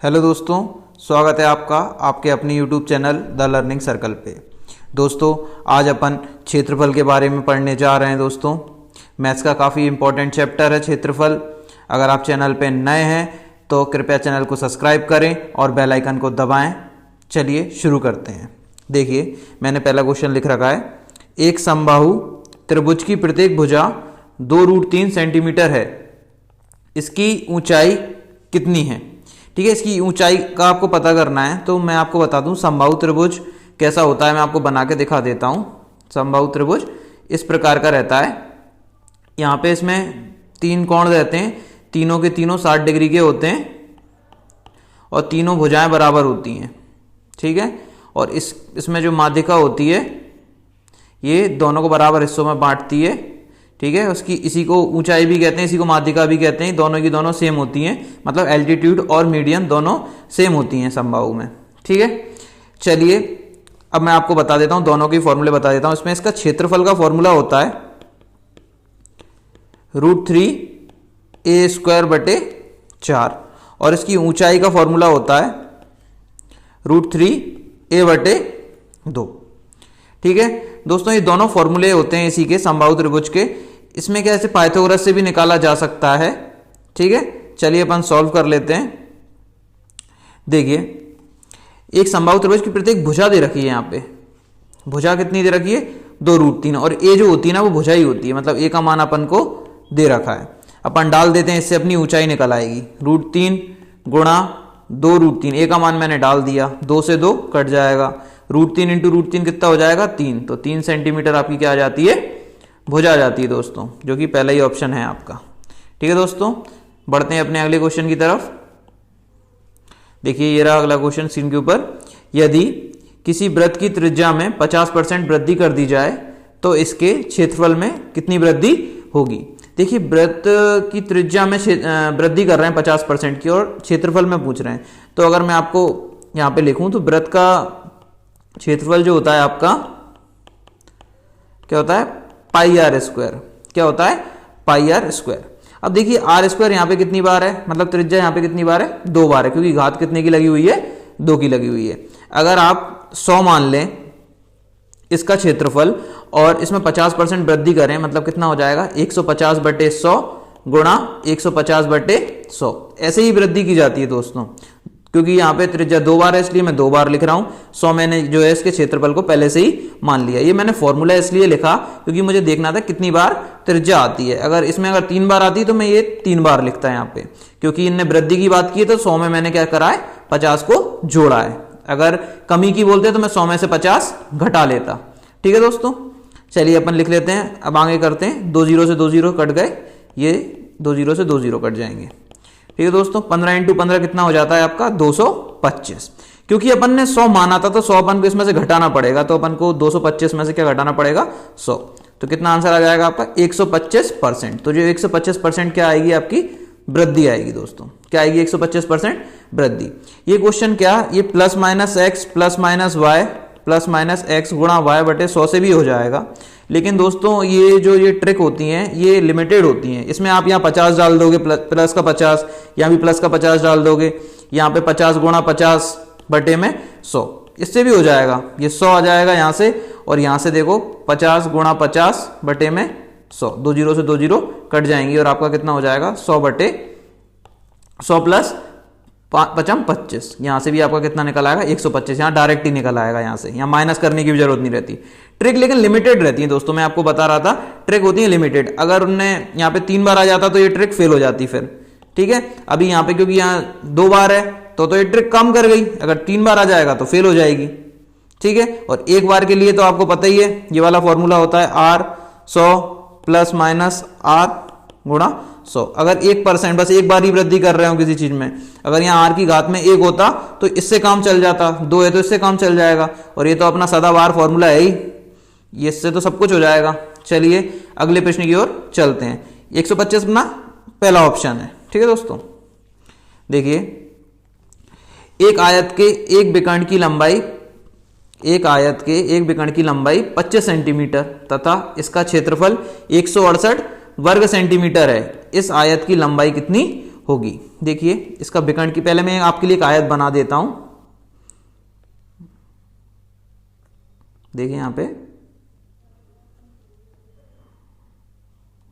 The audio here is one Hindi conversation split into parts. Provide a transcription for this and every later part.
हेलो दोस्तों, स्वागत है आपका आपके अपने YouTube channel the learning circle पे। दोस्तों, आज अपन क्षेत्रफल के बारे में पढ़ने जा रहे हैं। दोस्तों, मैथ्स का काफ़ी इंपॉर्टेंट चैप्टर है क्षेत्रफल। अगर आप चैनल पे नए हैं तो कृपया चैनल को सब्सक्राइब करें और बेल आइकन को दबाएं। चलिए शुरू करते हैं। देखिए, मैंने पहला क्वेश्चन लिख रखा है। एक समबाहु त्रिभुज की प्रत्येक भुजा 2√3 सेंटीमीटर है। इसकी ऊंचाई कितनी है? ठीक है, इसकी ऊंचाई का आपको पता करना है। तो मैं आपको बता दूं समबाहु त्रिभुज कैसा होता है। मैं आपको बना के दिखा देता हूं। समबाहु त्रिभुज इस प्रकार का रहता है। यहाँ पे इसमें 3 कोण रहते हैं, तीनों के तीनों 60 डिग्री के होते हैं और तीनों भुजाएं बराबर होती हैं। ठीक है, और इसमें जो माध्यिका होती है ये दोनों को बराबर हिस्सों में बांटती है। ठीक है, उसकी इसी को ऊंचाई भी कहते हैं, इसी को माध्यिका भी कहते हैं। दोनों की दोनों सेम होती हैं, मतलब एल्टीट्यूड और मीडियन दोनों सेम होती हैं समबाहु में। ठीक है, चलिए अब मैं आपको बता देता हूं, दोनों के फॉर्मूले बता देता हूं। इसमें इसका क्षेत्रफल का फॉर्मूला होता है √3a² / 4 और इसकी ऊंचाई का फॉर्मूला होता है √3a/2। ठीक है दोस्तों, ये दोनों फॉर्मूले होते हैं इसी के समबाहु त्रिभुज के। इसमें क्या ऐसे पाइथागोरस से भी निकाला जा सकता है। ठीक है, चलिए अपन सॉल्व कर लेते हैं। देखिए, एक समबाहु त्रिभुज की प्रत्येक भुजा दे रखी है। यहाँ पे भुजा कितनी दे रखी है? 2√3। और ए जो होती है ना वो भुजा ही होती है, मतलब ए का मान अपन को दे रखा है। अपन डाल देते हैं, इससे अपनी ऊंचाई निकल आएगी। √3 × 2√3। ए का मान मैंने डाल दिया, 2 से 2 कट जाएगा। √3 × √3 कितना हो जाएगा? 3। तो 3 सेंटीमीटर आपकी क्या आ जाती है? भुजा आ जाती है दोस्तों, जो कि पहला ही ऑप्शन है आपका। ठीक है दोस्तों, बढ़ते हैं अपने अगले क्वेश्चन की तरफ। देखिए, ये रहा अगला क्वेश्चन स्क्रीन के ऊपर। यदि किसी वृत्त की त्रिज्या में 50% वृद्धि कर दी जाए तो इसके क्षेत्रफल में कितनी वृद्धि होगी? देखिए, वृत्त की त्रिज्या में वृद्धि कर रहे हैं 50% की और क्षेत्रफल में पूछ रहे हैं। तो अगर मैं आपको यहां पे लिखूं तो वृत्त का क्षेत्रफल जो होता है आपका क्या होता है? πr²। क्या होता है? πr²। अब देखिए, r² यहाँ पे कितनी बार है, मतलब त्रिज्या यहाँ पे कितनी बार है? 2 बार है, क्योंकि घात कितने की लगी हुई है? 2 की लगी हुई है। अगर आप 100 मान लें इसका क्षेत्रफल और इसमें 50% वृद्धि करें, मतलब कितना हो जाएगा? 150/100 × 150/100। ऐसे ही वृद्धि की जाती है दोस्तों, क्योंकि यहाँ पे त्रिज्या 2 बार है इसलिए मैं 2 बार लिख रहा हूं। 100 मैंने जो है इसके क्षेत्रफल को पहले से ही मान लिया। ये मैंने फॉर्मूला इसलिए लिखा क्योंकि मुझे देखना था कितनी बार त्रिज्या आती है। अगर 3 बार आती तो मैं ये 3 बार लिखता यहाँ पे, क्योंकि इनने वृद्धि की बात की है तो 100 में मैंने क्या करा है? 50 को जोड़ा है। अगर कमी की बोलते तो मैं 100 में से 50 घटा लेता। ठीक है दोस्तों, चलिए अपन लिख लेते हैं। अब आगे करते हैं। 2 0 से 2 0 कट गए, ये 2 0 से 2 0 कट जाएंगे। ठीक है दोस्तों, 15 × 15 कितना हो जाता है आपका? 225। क्योंकि अपन ने 100 माना था तो 100 अपन को इसमें से घटाना पड़ेगा, तो अपन को 225 में से क्या घटाना पड़ेगा? 100। तो कितना आंसर आ जाएगा आपका? 125%। तो जो 125% क्या आएगी? आपकी वृद्धि आएगी दोस्तों। क्या आएगी? 125% वृद्धि। ये क्वेश्चन क्या, ये +-x +-y +-x × y/100 से भी हो जाएगा। लेकिन दोस्तों, ये ट्रिक होती हैं ये लिमिटेड होती हैं। इसमें आप यहाँ 50 डाल दोगे, प्लस का 50, यहाँ भी प्लस का 50 डाल दोगे, यहाँ पे 50 × 50/100, इससे भी हो जाएगा। ये 100 आ जाएगा यहाँ से, और यहाँ से देखो 50 × 50/100। 2 0 से 2 0 कट जाएंगी और आपका कितना हो जाएगा? 100/100 + 5×25। यहाँ से भी आपका कितना निकल आएगा? 125। यहाँ डायरेक्ट ही निकल आएगा, यहाँ से यहाँ माइनस करने की भी जरूरत नहीं रहती। ट्रिक लेकिन लिमिटेड रहती है दोस्तों, मैं आपको बता रहा था ट्रिक होती है लिमिटेड। अगर उनने यहाँ पे 3 बार आ जाता तो ये ट्रिक फेल हो जाती फिर। ठीक है, अभी यहाँ पे क्योंकि यहाँ 2 बार है तो ये ट्रिक कम कर गई। अगर 3 बार आ जाएगा तो फेल हो जाएगी। ठीक है, और 1 बार के लिए तो आपको पता ही है, ये वाला फॉर्मूला होता है r100 ± r × 100। अगर 1%, बस 1 बार ही वृद्धि कर रहे हो किसी चीज में, अगर यहाँ r की घात में 1 होता तो इससे काम चल जाता, 2 है तो इससे काम चल जाएगा, और ये तो अपना सदाबहार फॉर्मूला है ही, इससे तो सब कुछ हो जाएगा। चलिए अगले प्रश्न की ओर चलते हैं। 125 अपना पहला ऑप्शन है। ठीक है दोस्तों, देखिए, एक आयत के एक विकर्ण की लंबाई 25 सेंटीमीटर तथा इसका क्षेत्रफल 168 वर्ग सेंटीमीटर है। इस आयत की लंबाई कितनी होगी। देखिए इसका विकर्ण की, पहले मैं आपके लिए एक आयत बना देता हूं। देखिए यहां पे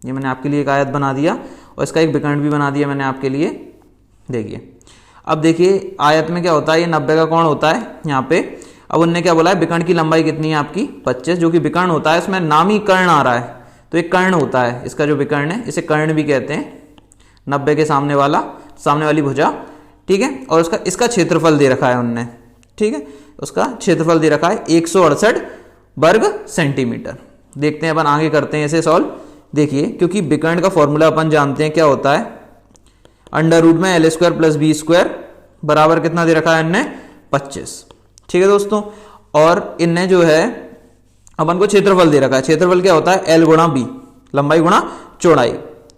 ये मैंने आपके लिए एक आयत बना दिया और इसका एक विकर्ण भी बना दिया मैंने आपके लिए। देखिए अब देखिए आयत में क्या होता है, ये 90 का कोण होता है यहाँ पे। अब उनने क्या बोला है, विकर्ण की लंबाई कितनी है आपकी 25, जो कि विकर्ण होता है, इसमें नाम ही कर्ण आ रहा है तो एक कर्ण होता है, इसका जो विकर्ण है इसे कर्ण भी कहते हैं। 90 के सामने वाली भुजा, ठीक है। और उसका इसका क्षेत्रफल दे रखा है उनने, ठीक है, उसका क्षेत्रफल दे रखा है 168 वर्ग सेंटीमीटर। देखते हैं अपन आगे करते हैं इसे सॉल्व। देखिए क्योंकि विकर्ण का फॉर्मूला अपन जानते हैं क्या होता है, अंडर रूट में L square plus B square बराबर कितना दे रखा है इनने 25, ठीक है दोस्तों। और इनने जो है अपन को क्षेत्रफल दे रखा है, क्षेत्रफल क्या होता है एल गुणा बी, लंबाई गुणा चौड़ाई,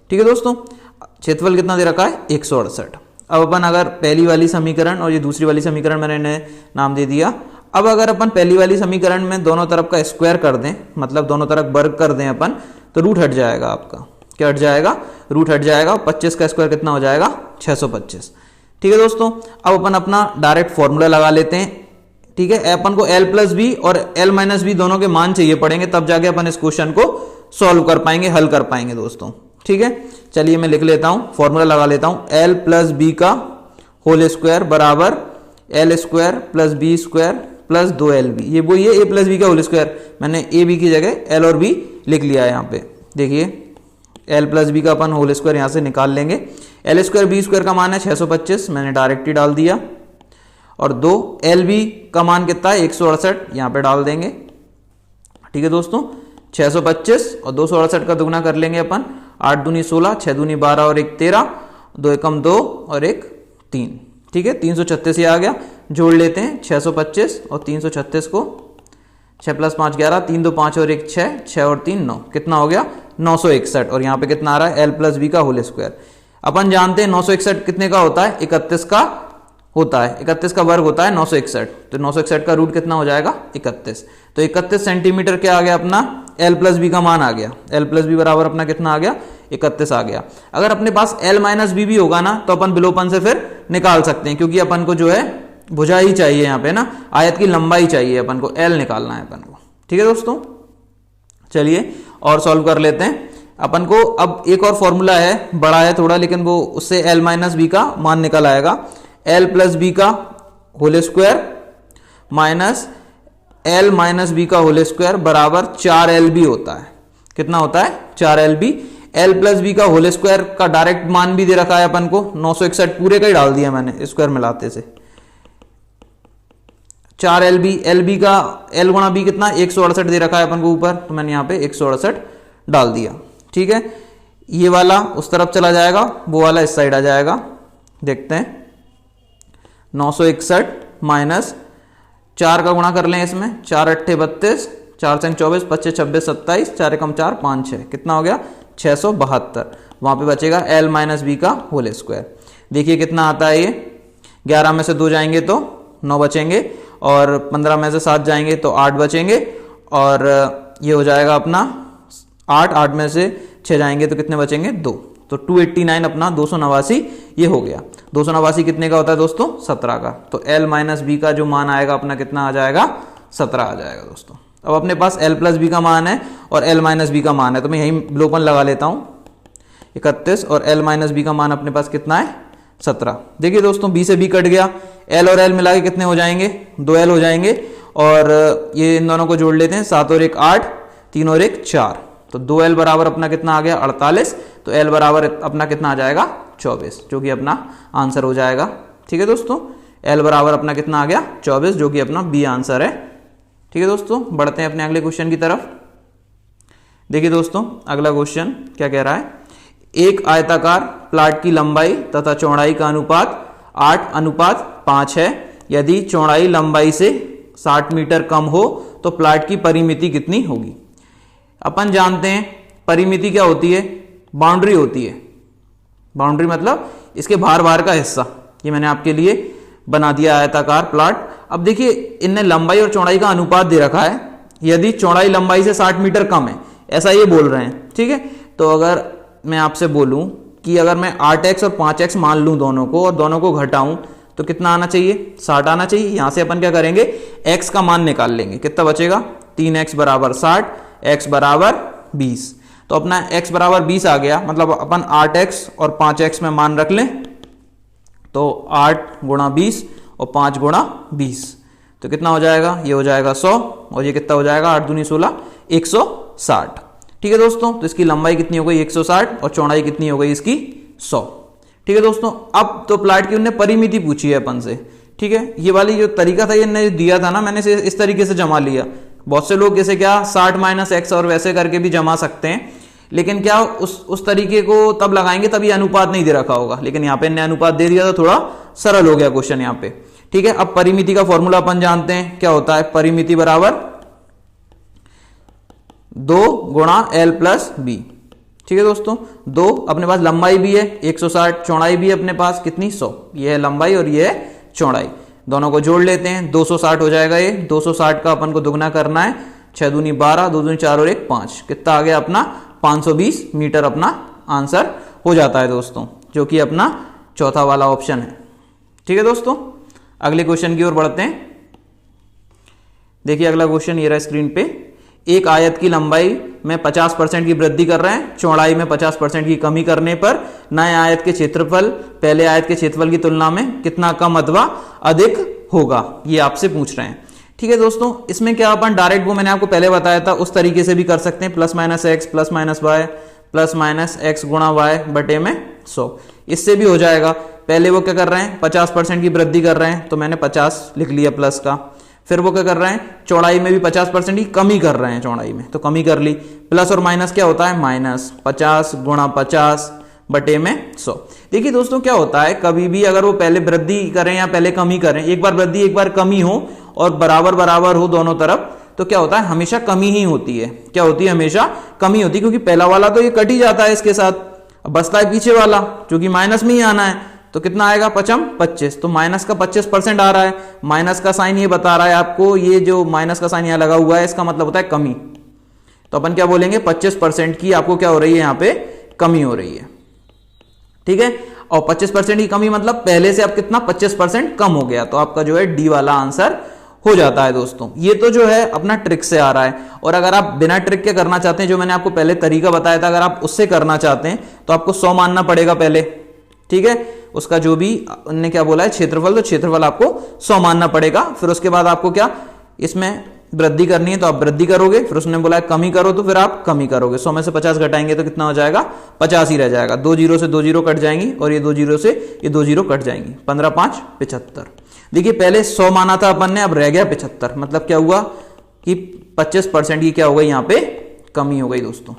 ठीक है दोस्तों। क्षेत्रफल कितना दे रखा है 168। अब अपन अगर पहली वाली समीकरण और ये दूसरी वाली समीकरण मैंने इन्हें नाम दे दिया। अब अगर अपन पहली वाली समीकरण में दोनों तरफ का स्क्वायर कर दें, मतलब दोनों तरफ वर्ग कर दें अपन, तो रूट हट जाएगा आपका, क्या हट जाएगा, रूट हट जाएगा। 25 का स्क्वायर कितना हो जाएगा 625, ठीक है दोस्तों। अब अपन अपना डायरेक्ट फॉर्मूला लगा लेते हैं, ठीक है। अपन को एल प्लस बी और एल माइनस बी दोनों के मान चाहिए पड़ेंगे, तब जाके अपन इस क्वेश्चन को सॉल्व कर पाएंगे, हल कर पाएंगे दोस्तों, ठीक है। चलिए मैं लिख लेता हूं, फॉर्मूला लगा लेता हूं। एल प्लस बी का होल स्क्वायर बराबर L square plus B square plus 2LB, ये वही है ए प्लस बी का होल स्क्वायर, मैंने ए बी की जगह एल और बी लिख लिया है यहाँ पे। देखिए एल प्लस बी का अपन होल स्क्वायर यहाँ से निकाल लेंगे। एल स्क्वायर बी स्क्वायर का मान है 625, मैंने डायरेक्ट ही डाल दिया। और 2LB का मान कितना है 168, यहाँ पे डाल देंगे, ठीक है दोस्तों। 625 और 268 का दुगना कर लेंगे अपन, 8 दूनी 16, 6 दूनी 12 और 1 13, 2 एकम 2 और 1 3, ठीक है। 336 ये आ गया, जोड़ लेते हैं 625 और 336 को, 6 + 5 11, 3 2 5 और 1 6, 6 और 3 9, कितना हो गया 961। और यहाँ पे कितना आ रहा है एल प्लस बी का होल स्क्वायर। अपन जानते हैं 961 कितने का होता है 31 का होता है, 31 का वर्ग होता है 961, तो 961 का रूट कितना हो जाएगा 31। तो 31 सेंटीमीटर क्या आ गया अपना एल प्लस बी का मान आ गया। एल प्लस बी बराबर अपना कितना आ गया 31 आ गया। अगर अपने पास एल माइनस बी भी होगा ना तो अपन विलोपन से फिर निकाल सकते हैं, क्योंकि अपन को जो है भुजा ही चाहिए यहाँ पे ना, आयत की लंबाई चाहिए अपन को, एल निकालना है अपन को, ठीक है दोस्तों। चलिए और सॉल्व कर लेते हैं अपन को। अब एक और फॉर्मूला है, बड़ा है थोड़ा, लेकिन वो उससे एल माइनस बी का मान निकल आएगा। एल प्लस बी का whole square minus L minus B का होल स्क्वायर बराबर 4LB होता है। कितना होता है 4LB। एल प्लस बी का होल स्क्वायर का डायरेक्ट मान भी दे रखा है अपन को 961, पूरे का ही डाल दिया मैंने स्क्वायर मिलाते से। 4LB, LB का L गुणा बी कितना 168 दे रखा है अपन को ऊपर, तो मैंने यहाँ पे 168 डाल दिया, ठीक है। ये वाला उस तरफ चला जाएगा, वो वाला इस साइड आ जाएगा। देखते हैं 961 माइनस 4 का गुणा कर लें इसमें, 4 8 32, 4 5 24, 25 26 27, 4 एकम 4 5 6, कितना हो गया 672। वहां पे बचेगा एल माइनस बी का होल स्क्वायर। देखिए कितना आता है ये, 11 में से 2 जाएंगे तो 9 बचेंगे, और 15 में से 7 जाएंगे तो 8 बचेंगे, और ये हो जाएगा अपना 8 में से 6 जाएंगे तो कितने बचेंगे 2, तो 289 अपना 289 ये हो गया। 289 कितने का होता है दोस्तों 17 का, तो एल माइनस बी का जो मान आएगा अपना कितना आ जाएगा 17 आ जाएगा दोस्तों। अब अपने पास एल प्लस बी का मान है और एल माइनस बी का मान है, तो मैं यही विलोपन लगा लेता हूं 31, और एल माइनस बी का मान अपने पास कितना है 17। देखिए दोस्तों बी से बी कट गया, एल और एल मिला के कितने हो जाएंगे 2L हो जाएंगे, और ये इन दोनों को जोड़ लेते हैं, 7 और 1 8, 3 और 1 4, तो 2L बराबर अपना कितना आ गया 48, तो L बराबर अपना कितना आ जाएगा 24, जो कि अपना आंसर हो जाएगा, ठीक है दोस्तों। L बराबर अपना कितना आ गया 24, जो कि अपना बी आंसर है, ठीक है दोस्तों। बढ़ते हैं अपने अगले क्वेश्चन की तरफ। देखिए दोस्तों अगला क्वेश्चन क्या कह रहा है, एक आयताकार प्लाट की लंबाई तथा चौड़ाई का अनुपात 8:5 है। यदि चौड़ाई लंबाई से 60 मीटर कम हो तो प्लाट की परिमिति कितनी होगी। अपन जानते हैं परिमिति क्या होती है, बाउंड्री होती है। बाउंड्री मतलब इसके बाहर बाहर का हिस्सा। ये मैंने आपके लिए बना दिया आयताकार प्लाट। अब देखिए इनने लंबाई और चौड़ाई का अनुपात दे रखा है, यदि चौड़ाई लंबाई से 60 मीटर कम है, ऐसा ये बोल रहे हैं, ठीक है। तो अगर मैं आपसे बोलूं कि अगर मैं 8x और 5x मान लूं दोनों को और दोनों को घटाऊं तो कितना आना चाहिए, 60 आना चाहिए। यहां से अपन क्या करेंगे, x का मान निकाल लेंगे, कितना बचेगा 3x बराबर 60, x बराबर 20। तो अपना x बराबर 20 आ गया, मतलब अपन 8x और 5x में मान रख लें तो 8 गुणा 20 और 5 गुणा 20 तो कितना हो जाएगा, ये हो जाएगा 100 और ये कितना हो जाएगा 8 दूनी 16, 160। ठीक है दोस्तों, तो इसकी लंबाई कितनी हो गई 160 और चौड़ाई कितनी हो गई इसकी 100। ठीक है दोस्तों, अब तो प्लाट की उन्होंने परिमिति पूछी है अपन से। ठीक है, ये वाली जो तरीका था ये दिया था ना, मैंने इस तरीके से जमा लिया। बहुत से लोग जैसे क्या 60 माइनस एक्स और वैसे करके भी जमा सकते हैं, लेकिन क्या उस तरीके को तब लगाएंगे तब ये अनुपात नहीं दे रखा होगा, लेकिन यहाँ पे इन्हें अनुपात दे दिया तो थोड़ा सरल हो गया क्वेश्चन यहाँ पे। ठीक है, अब परिमिति का फॉर्मूला अपन जानते हैं, क्या होता है, परिमिति बराबर 2 गुणा एल प्लस बी। ठीक है दोस्तों, 2 अपने पास लंबाई भी है 160, चौड़ाई भी है अपने पास कितनी 100, ये है लंबाई और ये है चौड़ाई, दोनों को जोड़ लेते हैं 260 हो जाएगा। ये 260 का अपन को दुगना करना है, 6 दूनी 12, 2 दूनी 4 और 1 5, कितना आ गया अपना 520 मीटर अपना आंसर हो जाता है दोस्तों, जो कि अपना चौथा वाला ऑप्शन है। ठीक है दोस्तों, अगले क्वेश्चन की ओर बढ़ते हैं। देखिए अगला क्वेश्चन ये रहा स्क्रीन पे, एक आयत की लंबाई में 50% की वृद्धि कर रहे हैं, चौड़ाई में 50% की कमी करने पर नए आयत के क्षेत्रफल पहले आयत के क्षेत्रफल की तुलना में कितना कम अथवा अधिक होगा, ये आपसे पूछ रहे हैं। ठीक है दोस्तों, इसमें क्या अपन डायरेक्ट वो मैंने आपको पहले बताया था उस तरीके से भी कर सकते हैं, plus minus x plus minus y plus minus x गुणा वाई बटे में 100, इससे भी हो जाएगा। पहले वो क्या कर रहे हैं 50% की वृद्धि कर रहे हैं, तो मैंने 50 लिख लिया प्लस का। फिर वो क्या कर रहे हैं चौड़ाई में भी 50% की कमी कर रहे हैं, चौड़ाई में तो कमी कर ली। प्लस और माइनस क्या होता है माइनस, 50 गुणा 50 बटे में 100। देखिए दोस्तों क्या होता है, कभी भी अगर वो पहले वृद्धि करें या पहले कमी करें, एक बार वृद्धि एक बार कमी हो और बराबर बराबर हो दोनों तरफ, तो क्या होता है हमेशा कमी ही होती है। क्या होती है, हमेशा कमी होती है, क्योंकि पहला वाला तो ये कट ही जाता है इसके साथ, अब बचता है पीछे वाला जो कि माइनस में ही आना है, तो कितना आएगा 25, तो माइनस का 25% आ रहा है। माइनस का साइन ये बता रहा है आपको, ये जो माइनस का साइन यहां लगा हुआ है इसका मतलब होता है कमी, तो अपन क्या बोलेंगे 25% की आपको क्या हो रही है यहाँ पे कमी हो रही है। ठीक है, और 25% की कमी मतलब पहले से अब कितना 25% कम हो गया, तो आपका जो है डी वाला आंसर हो जाता है दोस्तों। ये तो जो है अपना ट्रिक से आ रहा है, और अगर आप बिना ट्रिक के करना चाहते हैं, जो मैंने आपको पहले तरीका बताया था, अगर आप उससे करना चाहते हैं तो आपको 100 मानना पड़ेगा पहले। ठीक है, उसका जो भी उन्होंने क्या बोला है क्षेत्रफल, तो क्षेत्रफल आपको 100 मानना पड़ेगा। फिर उसके बाद आपको क्या इसमें वृद्धि करनी है तो आप वृद्धि करोगे, फिर उसने बोला है कमी करो तो फिर आप कमी करोगे। 100 में से 50 घटाएंगे तो कितना हो जाएगा 50 ही रह जाएगा। 2 जीरो से 2 जीरो कट जाएंगी और ये 2 जीरो से ये 2 जीरो कट जाएंगी, 15 5 75। देखिए पहले 100 माना था अपन ने, अब रह गया 75, मतलब क्या हुआ कि 25% की क्या हो गई यहाँ पे कमी हो गई दोस्तों।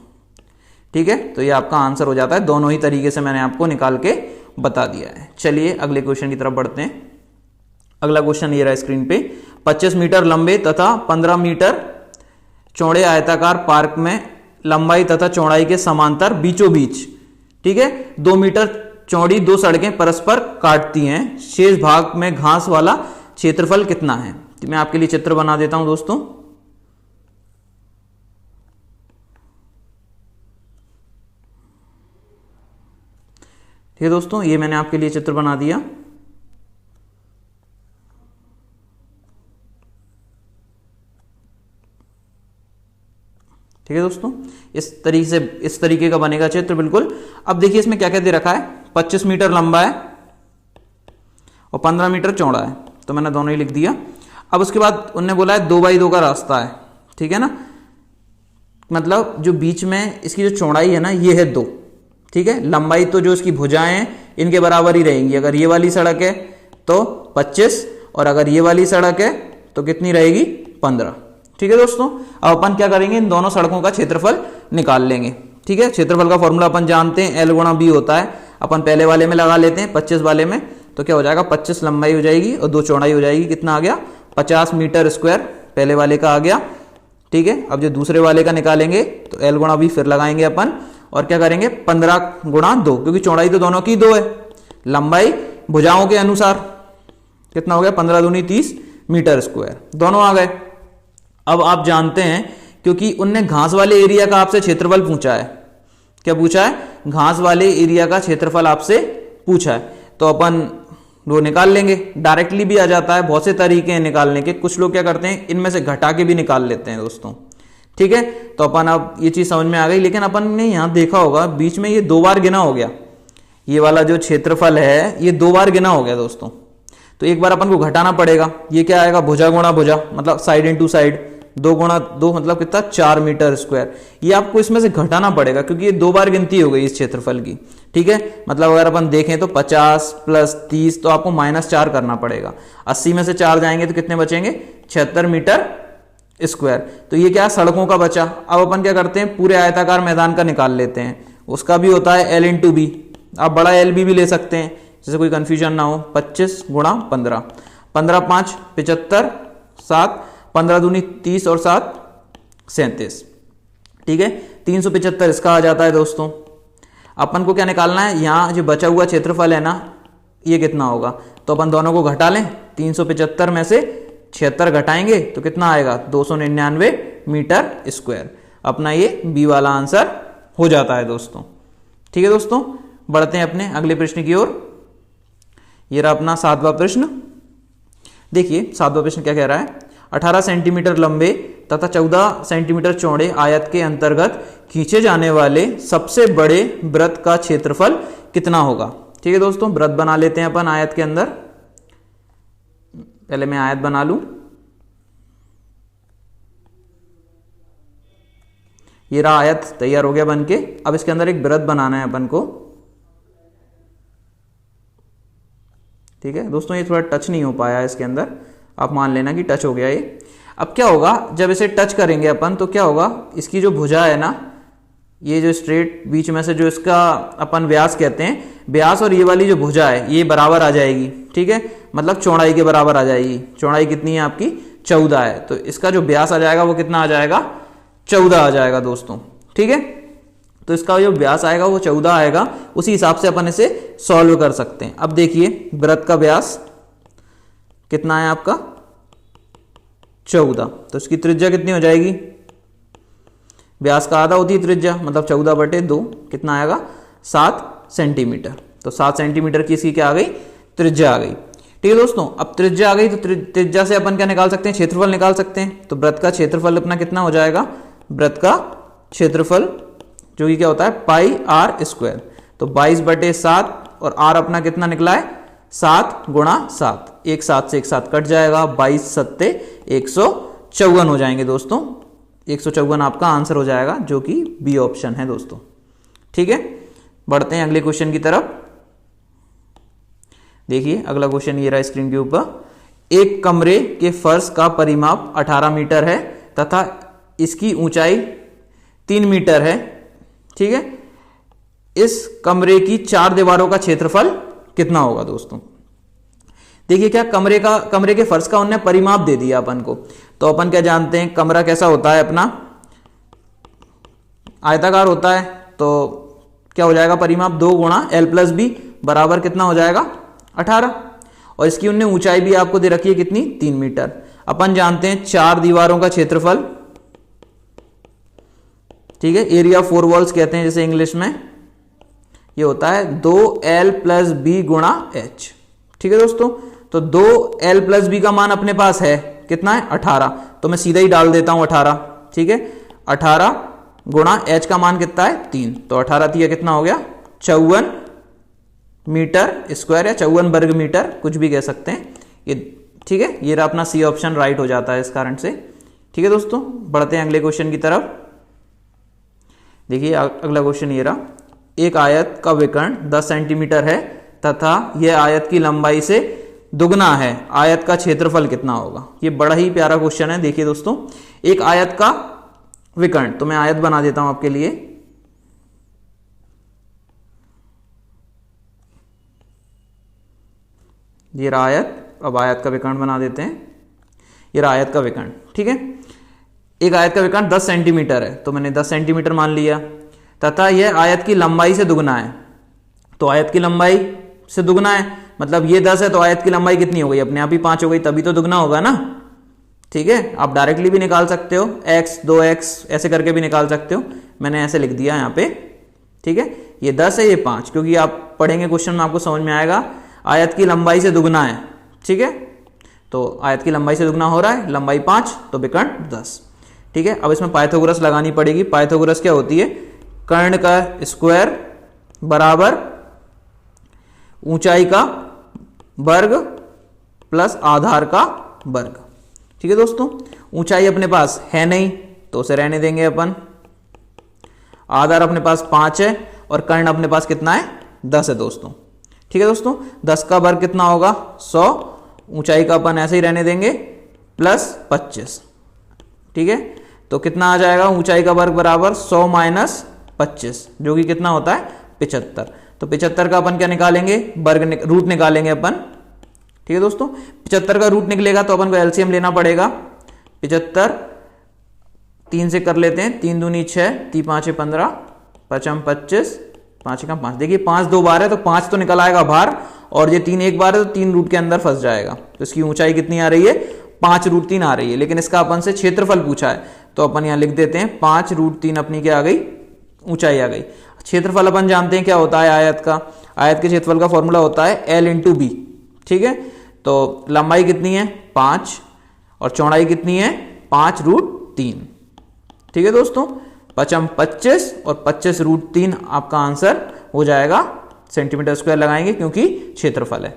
ठीक है, तो ये आपका आंसर हो जाता है, दोनों ही तरीके से मैंने आपको निकाल के बता दिया है। चलिए अगले क्वेश्चन की तरफ बढ़ते हैं। अगला क्वेश्चन ये रहा स्क्रीन पे, 25 मीटर लंबे तथा 15 मीटर चौड़े आयताकार पार्क में लंबाई तथा चौड़ाई के समांतर बीचों बीच, ठीक है, 2 मीटर चौड़ी 2 सड़कें परस्पर काटती हैं, शेष भाग में घास वाला क्षेत्रफल कितना है। तो मैं आपके लिए चित्र बना देता हूं दोस्तों। ठीक है दोस्तों, ये मैंने आपके लिए चित्र बना दिया। ठीक है दोस्तों, इस तरीके का बनेगा चित्र बिल्कुल। अब देखिए इसमें क्या क्या दे रखा है, 25 मीटर लंबा है और 15 मीटर चौड़ा है, तो मैंने दोनों ही लिख दिया। अब उसके बाद उन्होंने बोला है 2x2 का रास्ता है, ठीक है ना, मतलब जो बीच में इसकी जो चौड़ाई है ना ये है 2, ठीक है, लंबाई तो जो इसकी भुजाएं हैं इनके बराबर ही रहेंगी। अगर ये वाली सड़क है तो 25 और अगर ये वाली सड़क है तो कितनी रहेगी 15। ठीक है दोस्तों, अब अपन क्या करेंगे, इन दोनों सड़कों का क्षेत्रफल निकाल लेंगे। ठीक है, क्षेत्रफल का फॉर्मूला अपन जानते हैं, L गुणा B होता है। अपन पहले वाले में लगा लेते हैं 25 वाले में, तो क्या हो जाएगा 25 लंबाई हो जाएगी और 2 चौड़ाई हो जाएगी, कितना आ गया 50 मीटर स्क्वायर पहले वाले का आ गया। ठीक है, अब जो दूसरे वाले का निकालेंगे तो L गुणा B फिर लगाएंगे अपन और क्या करेंगे 15 गुणा 2, क्योंकि चौड़ाई तो दोनों की 2 है, लंबाई भुजाओं के अनुसार कितना हो गया 15 दूनी 30 मीटर स्क्वायर, दोनों आ गए। अब आप जानते हैं क्योंकि उनने घास वाले एरिया का आपसे क्षेत्रफल पूछा है, क्या पूछा है? घास वाले एरिया का क्षेत्रफल आपसे पूछा है, तो अपन वो निकाल लेंगे। डायरेक्टली भी आ जाता है, बहुत से तरीके हैं निकालने के। कुछ लोग क्या करते हैं, इनमें से घटा के भी निकाल लेते हैं दोस्तों। ठीक है, तो अपन अब ये चीज समझ में आ गई। लेकिन अपन ने यहां देखा होगा बीच में ये 2 बार गिना हो गया, ये वाला जो क्षेत्रफल है ये 2 बार गिना हो गया दोस्तों। तो एक बार अपन को घटाना पड़ेगा। ये क्या आएगा? भुजा गुणा भुजा, मतलब साइड इंटू साइड, 2 गुणा 2 मतलब कितना? 4 मीटर स्क्वायर। ये आपको इसमें से घटाना पड़ेगा क्योंकि ये 2 बार गिनती हो गई इस क्षेत्रफल की। ठीक है, मतलब अगर अपन देखें तो 50 + 30, तो आपको -4 करना पड़ेगा। 80 में से 4 जाएंगे तो कितने बचेंगे? 76 मीटर स्क्वायर। तो ये क्या? सड़कों का बचा। अब अपन क्या करते हैं, पूरे आयताकार मैदान का निकाल लेते हैं। उसका भी होता है L × B। आप बड़ा LB भी ले सकते हैं, जैसे कोई कंफ्यूजन ना हो। 25 × 15, 15 × 5 = 75, 7 15 दूनी 30 और 7 37। ठीक है, 375 इसका आ जाता है दोस्तों। अपन को क्या निकालना है? यहां जो बचा हुआ क्षेत्रफल है ना, ये कितना होगा? तो अपन दोनों को घटा लें। 375 में से 76 घटाएंगे तो कितना आएगा? 299 मीटर स्क्वायर। अपना ये बी वाला आंसर हो जाता है दोस्तों। ठीक है दोस्तों, बढ़ते हैं अपने अगले प्रश्न की ओर। ये रहा अपना 7वां प्रश्न। देखिए 7वां प्रश्न क्या कह रहा है? 18 सेंटीमीटर लंबे तथा 14 सेंटीमीटर चौड़े आयत के अंतर्गत खींचे जाने वाले सबसे बड़े वृत्त का क्षेत्रफल कितना होगा? ठीक है दोस्तों, वृत्त बना लेते हैं अपन आयत के अंदर। पहले मैं आयत बना लूं। ये रहा आयत, तैयार हो गया बन के। अब इसके अंदर एक वृत्त बनाना है अपन को। ठीक है दोस्तों, ये थोड़ा टच नहीं हो पाया इसके अंदर, आप मान लेना कि टच हो गया ये। अब क्या होगा, जब इसे टच करेंगे अपन तो क्या होगा, इसकी जो भुजा है ना, ये जो स्ट्रेट बीच में से जो इसका अपन व्यास कहते हैं, व्यास और ये वाली जो भुजा है ये बराबर आ जाएगी। ठीक है, मतलब चौड़ाई के बराबर आ जाएगी। चौड़ाई कितनी है आपकी? 14 है। तो इसका जो व्यास आ जाएगा वो कितना आ जाएगा? 14 आ जाएगा दोस्तों। ठीक है, तो इसका जो व्यास आएगा वो 14 आएगा। उसी हिसाब से अपन इसे सॉल्व कर सकते हैं। अब देखिए वृत्त का व्यास कितना है आपका? 14। तो इसकी त्रिज्या कितनी हो जाएगी? व्यास का आधा होती है त्रिज्या, मतलब 14/2 कितना आएगा? 7 सेंटीमीटर। तो 7 सेंटीमीटर की इसकी क्या आ गई? त्रिज्या आ गई। ठीक है दोस्तों, अब त्रिज्या आ गई तो त्रिज्या से अपन क्या निकाल सकते हैं? क्षेत्रफल निकाल सकते हैं। तो वृत्त का क्षेत्रफल अपना कितना हो जाएगा? वृत्त का क्षेत्रफल जो कि क्या होता है? πr²। तो 22/7 और r अपना कितना निकला है? 7 × 7। एक 7 से एक 7 कट जाएगा, 22 × 7 154 हो जाएंगे दोस्तों। 154 आपका आंसर हो जाएगा, जो कि बी ऑप्शन है दोस्तों। ठीक है, बढ़ते हैं अगले क्वेश्चन की तरफ। देखिए अगला क्वेश्चन ये रहा स्क्रीन के ऊपर। एक कमरे के फर्श का परिमाप 18 मीटर है तथा इसकी ऊंचाई 3 मीटर है। ठीक है, इस कमरे की 4 दीवारों का क्षेत्रफल कितना होगा दोस्तों? देखिए क्या कमरे के फर्श का उन्होंने परिमाप दे दिया अपन को। तो अपन क्या जानते हैं, कमरा कैसा होता है अपना? आयताकार होता है। तो क्या हो जाएगा परिमाप? 2 × L + B बराबर कितना हो जाएगा? 18। और इसकी उनने ऊंचाई भी आपको दे रखी है कितनी? 3 मीटर। अपन जानते हैं 4 दीवारों का क्षेत्रफल, ठीक है, एरिया 4 वॉल्स कहते हैं जैसे इंग्लिश में, ये होता है 2L + B × H। ठीक है दोस्तों, तो 2L + B का मान अपने पास है कितना है? 18। तो मैं सीधा ही डाल देता हूं 18। ठीक है, 18 × H का मान कितना है? 3। तो 18 3 कितना हो गया? 54 मीटर स्क्वायर या 54 वर्ग मीटर, कुछ भी कह सकते हैं ये। ठीक है, ये रहा अपना सी ऑप्शन राइट हो जाता है इस कारण से। ठीक है दोस्तों, बढ़ते हैं अगले क्वेश्चन की तरफ। देखिए अगला क्वेश्चन ये रहा। एक आयत का विकर्ण 10 सेंटीमीटर है तथा यह आयत की लंबाई से दुगना है, आयत का क्षेत्रफल कितना होगा? ये बड़ा ही प्यारा क्वेश्चन है। देखिए दोस्तों, एक आयत का विकर्ण, तो मैं आयत बना देता हूं आपके लिए। ये रहा आयत। अब आयत का विकर्ण बना देते हैं। ये रहा आयत का विकर्ण। ठीक है, एक आयत का विकर्ण 10 सेंटीमीटर है, तो मैंने 10 सेंटीमीटर मान लिया, तथा यह आयत की लंबाई से दुगना है। तो आयत की लंबाई से दुगना है, मतलब ये 10 है तो आयत की लंबाई कितनी हो गई? अपने आप ही 5 हो गई, तभी तो दुगना होगा ना। ठीक है, आप डायरेक्टली भी निकाल सकते हो, x 2x ऐसे करके भी निकाल सकते हो। मैंने ऐसे लिख दिया यहाँ पे। ठीक है, ये 10 है, ये 5, क्योंकि आप पढ़ेंगे क्वेश्चन में आपको समझ में आएगा आयत की लंबाई से दुगना है। ठीक है, तो आयत की लंबाई से दुगना हो रहा है, लंबाई 5 तो विकर्ण 10। ठीक है, अब इसमें पाइथागोरस लगानी पड़ेगी। पाइथागोरस क्या होती है? कर्ण का स्क्वायर बराबर ऊंचाई का वर्ग प्लस आधार का वर्ग। ठीक है दोस्तों, ऊंचाई अपने पास है नहीं तो उसे रहने देंगे अपन। आधार अपने पास 5 है और कर्ण अपने पास कितना है? 10 है दोस्तों। ठीक है दोस्तों, 10 का वर्ग कितना होगा? 100। ऊंचाई का अपन ऐसे ही रहने देंगे प्लस 25। ठीक है, तो कितना आ जाएगा? ऊंचाई का वर्ग बराबर 100 माइनस 25, जो कि कितना होता है? 75। तो 75 का अपन क्या निकालेंगे? वर्ग रूट निकालेंगे अपन। ठीक है दोस्तों, 75 का रूट निकलेगा तो अपन को एलसीएम लेना पड़ेगा। 75 3 से कर लेते हैं, 3 दूनी 6, 3 5 15, 5 25, 5 का 5। देखिए 5 2 बार है तो 5 तो निकल आएगा बाहर, और ये 3 एक बार है तो 3 रूट के अंदर फंस जाएगा। तो इसकी ऊंचाई कितनी आ रही है? 5√3 आ रही है। लेकिन इसका अपन से क्षेत्रफल पूछा है तो अपन यहां लिख देते हैं 5√3 अपनी क्या आ गई? ऊंचाई आ गई। क्षेत्रफल अपन जानते हैं क्या होता है आयत का। आयत के क्षेत्रफल का फॉर्मूला होता है L/B। ठीक है, तो लंबाई कितनी है? 5 और चौड़ाई कितनी है? 5√3। ठीक है दोस्तों, 5 25 और 25√3 आपका आंसर हो जाएगा। सेंटीमीटर स्क्वायर लगाएंगे क्योंकि क्षेत्रफल है।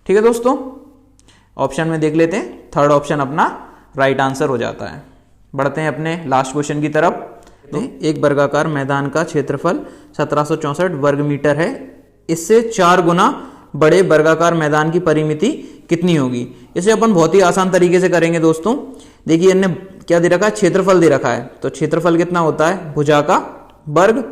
ठीक है दोस्तों, ऑप्शन में देख लेते हैं, थर्ड ऑप्शन अपना राइट आंसर हो जाता है। बढ़ते हैं अपने लास्ट क्वेश्चन की तरफ। तो एक वर्गाकार मैदान का क्षेत्रफल 1764 वर्ग मीटर है। इससे 4 गुना बड़े वर्गाकार मैदान की परिमिति कितनी होगी? इसे अपन बहुत ही आसान तरीके से करेंगे दोस्तों। देखिए इन्हें क्या दे रखा है? क्षेत्रफल दे रखा है। तो क्षेत्रफल कितना होता है? भुजा का वर्ग।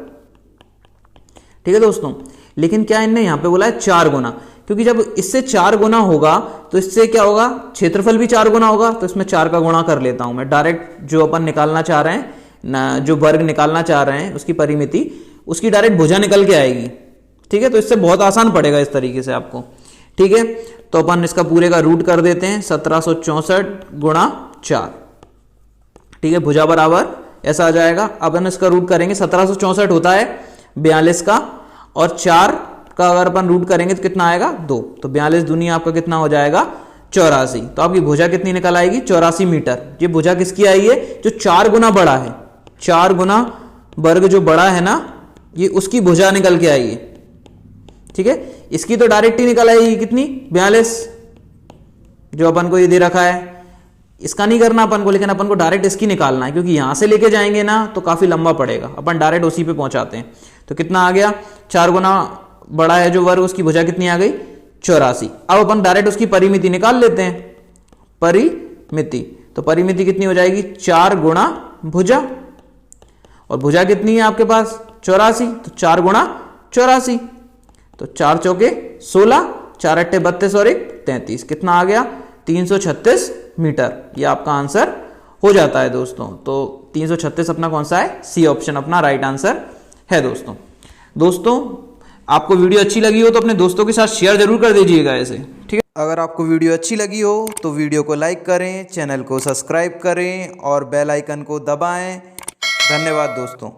ठीक है दोस्तों, लेकिन क्या इन्हें यहां पे बोला है 4 गुना, क्योंकि जब इससे 4 गुना होगा तो इससे क्या होगा? क्षेत्रफल भी 4 गुना होगा। तो इसमें 4 का गुणा कर लेता हूं मैं डायरेक्ट। जो अपन निकालना चाह रहे हैं ना, जो वर्ग निकालना चाह रहे हैं उसकी परिमिति, उसकी डायरेक्ट भुजा निकल के आएगी। ठीक है, तो इससे बहुत आसान पड़ेगा इस तरीके से आपको। ठीक है, तो अपन इसका पूरे का रूट कर देते हैं, 1764 गुणा 4। ठीक है, भुजा बराबर ऐसा आ जाएगा। अब अपन इसका रूट करेंगे, 1764 होता है 42 का, और 4 का अगर अपन रूट करेंगे तो कितना आएगा? 2। तो 42 दूनी आपका कितना हो जाएगा? 84। तो आपकी भुजा कितनी निकल आएगी? 84 मीटर। ये भुजा किसकी आई है? जो 4 गुना बड़ा है। 4 गुना वर्ग जो बड़ा है ना, ये उसकी भुजा निकल के आई है। ठीक है, इसकी तो डायरेक्ट ही निकल आएगी कितनी? 42, जो अपन को ये दे रखा है। इसका नहीं करना अपन को, लेकिन अपन को डायरेक्ट इसकी निकालना है, क्योंकि यहां से लेके जाएंगे ना तो काफी लंबा पड़ेगा। अपन डायरेक्ट उसी पे पहुंचाते हैं। तो कितना आ गया? 4 गुना बड़ा है जो वर्ग, उसकी भुजा कितनी आ गई? 84। अब अपन डायरेक्ट उसकी परिमिति निकाल लेते हैं। परिमिति, तो परिमिति कितनी हो जाएगी? 4 गुणा भुजा, और भुजा कितनी है आपके पास? 84। तो 4 गुणा 84, तो 4 चौके 16, 4 अट्ठे 32 और 1 33। कितना आ गया? 336 मीटर। ये आपका आंसर हो जाता है दोस्तों। तो 336 अपना कौन सा है? सी ऑप्शन अपना राइट आंसर है दोस्तों। दोस्तों आपको वीडियो अच्छी लगी हो तो अपने दोस्तों के साथ शेयर जरूर कर दीजिएगा ऐसे। ठीक है, अगर आपको वीडियो अच्छी लगी हो तो वीडियो को लाइक करें, चैनल को सब्सक्राइब करें और बेल आइकन को दबाएं। धन्यवाद दोस्तों।